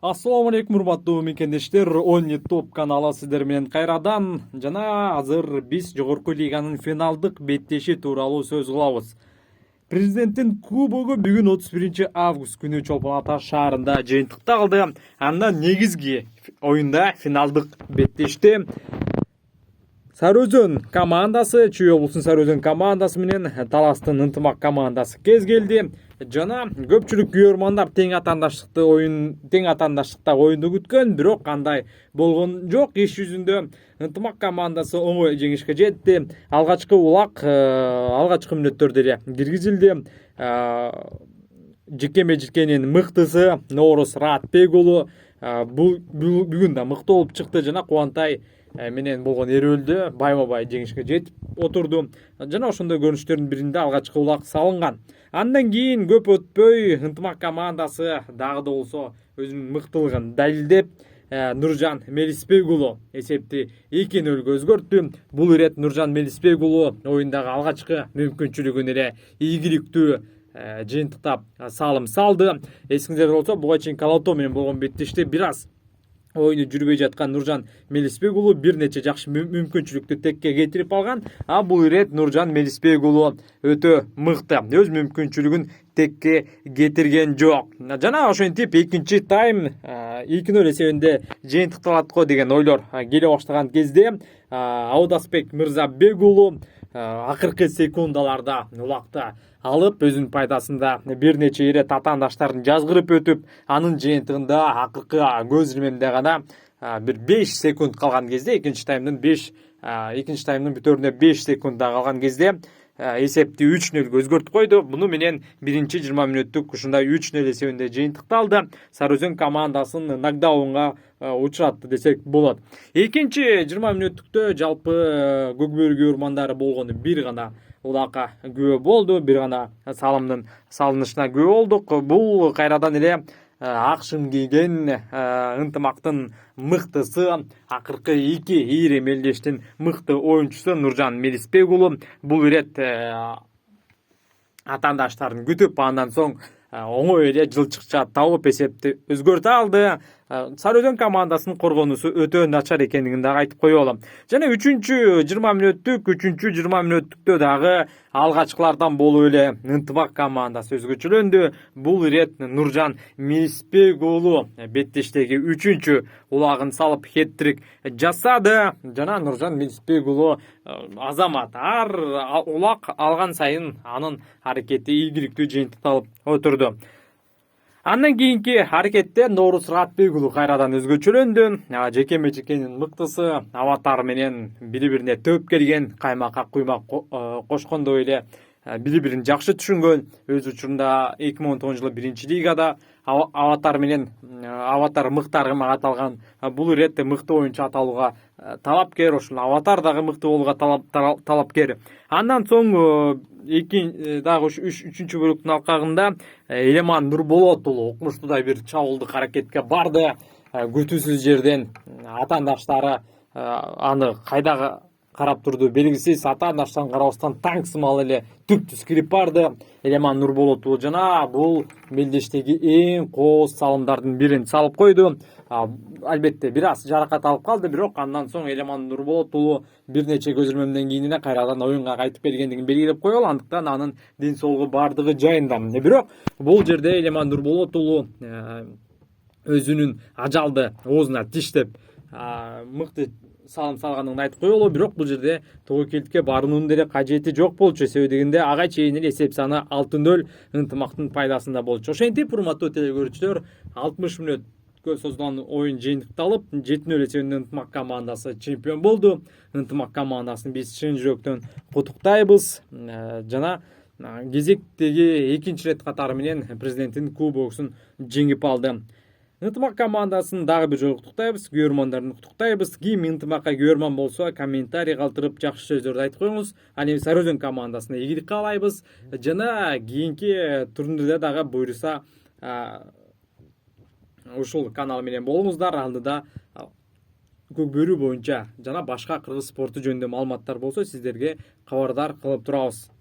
Assalamu алейкум, урматтуу мекендештер. 10 YouTube каналы сиздер менен кайрадан жана азыр биз жогорку лиганын финалдык беттеши тууралуу сөз кылабыз. Президенттин кубогу бүгүн 31 август күнү Чолпон Ата шаарында жыйынтыкталды. Андан негизги оюнда финалдык беттеште Сары Өзөн командасы, Чүй облусунун Сары Өзөн командасы менен Таластын Ынтымак командасы кез келди. Жана көпчүлүк күйөрмандар тең атаандаштыкта оюнду күткөн, бирок кандай болгон жок. Иш жүзүндө Ынтымак командасы оңой жеңишке жетти. Алгачкы улак алгачкы мүнөттөрдө эле киргизилди. Жекеме-жекенин мыктысы Ноорус Раатбек уулу бүгүн да мыкты болуп чыкты жана Кубантай менен болгон эрөөлдө байма-бай жеңишке жетип отурду. Жана ошондой көрүнүштөрдүн биринде алгачкы улак салынган. Андан кийин көп өтпөй Ынтымак командасы дагы да болсо өзүнүн мыктылыгын далилдеп, Нуржан Мелисбек уулу эсепти 2-0 өзгөрттү. Бул ирет Нуржан Мелисбек уулу оюндагы алгачкы мүмкүнчүлүгүн эле ийгиликтүү жыйынтыктап салым салды. Эсиңиздерде болсо, буга чейин Калато менен болгон беттеште бир аз оюну жүрбөй жаткан Нуржан Мелисбек уулу бир нече жакшы мүмкүнчүлүктү текке кетирип алган. Бул ирет Нуржан Мелисбек уулу өтө мыкты, өз мүмкүнчүлүгүн текке кетирген жок. Жана ошентип экинчи тайм 2-0 эсебинде жыйынтыкталат го деген ойлор келе баштаган кезде Аудасбек Мырзабек уулу акыркы секундаларда улакты алып, өзүнүн пайдасында бир нече ирет атаандаштарын жазгырып өтүп, анын жыйынтыгында акыркы көз илмемде гана бир 5 секунд калган кезде, экинчи таймдын бүтөөрүнө 5 секундда калган кезде эсепти 3-0 өзгөртүп койду. Муну менен биринчи 20 мүнөттүк ушундай 3-0 эсебинде жыйынтыкталды. Сары Өзөн командасын нокдаунга учуратты десек болот. Экинчи 20 мүнөттүктө жалпы көкбөрү күйөрмандары болгону бир гана улакка күбө болду, бир гана салымдын салынышына күбө болдук. Бул кайрадан эле ак шым кийген Ынтымактын мыктысы, акыркы 2 ийри мелдештин мыкты оюнчусу Нуржан Мелисбек уулу бул ирет атаандаштарын күтүп, андан соң оңой эле жылчыкча табып эсепти өзгөртө алды. Сары Өзөн командасынын коргонусу өтө начар экендигин дагы айтып коелу. Жана 3-20 мүнөттүктө дагы алгачкылардан болуп эле Ынтымак командасы өзгөчөлөндү. Бул ирет Нуржан Мелисбек уулу беттештеги 3-үчү улагын салып хет-трик жасады. Жана Нуржан Мелисбек уулу азамат, ар улак алган сайын анын аракети ийгиликтүү жыйынтыкталып отурду. Андан кийинки аракетте Ноорус Раатбек уулу кайрадан өзгөчөлөндү. Жекеме-жекенин мыктысы Аватар менен бири-бирине төөп келген, каймакка куймак кошкондой эле бири-бирин жакшы түшүнгөн. Өз учурунда 2010 жылы биринчи лигада Аватар менен Аватар мыкты аргымак аталган. Бул ирет мыкты оюнчу аталууга талапкер, ошол Аватар дагы мыкты болууга талапкер. Андан соң дагы үчүнчү бөлүктүн алкагында Элеман Нурболот уулу укмуштуудай бир чабуулдук аракетке барды. Күтүүсүз жерден атаандаштары аны кайда карап турду белгисиз, атаандаштан карабастан танк сымал эле түп-түз кирип барды. Элеман Нурболот уулу жана бул мелдештеги эң кооз салымдардын бирин салып койду. Албетте бир аз жаракат алып калды, бирок андан соң Элеман Нурболот уулу бир нече көз илмемден кийин эле кайрадан оюнга кайтып келгендигин белгилеп коелу. Андыктан анын ден соолугу бардыгы жайында. Бирок бул жерде Элеман Нурболот уулу өзүнүн ажалды оозуна тиштеп мыкты салым салганын айтып коелу. Бирок бул жерде тобокелдикке баруунун деле кажети жок болчу. Себеби дегенде ага чейин эле эсеп саны 6-0 Ынтымактын пайдасында болчу. Ошентип, урматтуу телекөрүүчүлөр, 60 мүнөткө созулган оюн жыйынтыкталып, 7-0 эсебинде Ынтымак командасы чемпион болду. Ынтымак командасын биз чын жүрөктөн куттуктайбыз. Жана кезектеги экинчи рет катары менен президенттин кубогусун жеңип алды. Ынтымак командасын дагы бир жолу куттуктайбыз, күйөрмандарын куттуктайбыз. Ким Ынтымакка күйөрман болсо, комментарий калтырып жакшы сөздөрдү айтып коюңуз. Ал эми Сары Өзөн командасына ийгилик каалайбыз. Жана кийинки турнирде дагы буюрса ушул канал менен болуңуздар. Алдыда көкбөрү боюнча жана башка кыргыз спорту жөнүндө маалыматтар болсо, сиздерге кабардар кылып турабыз.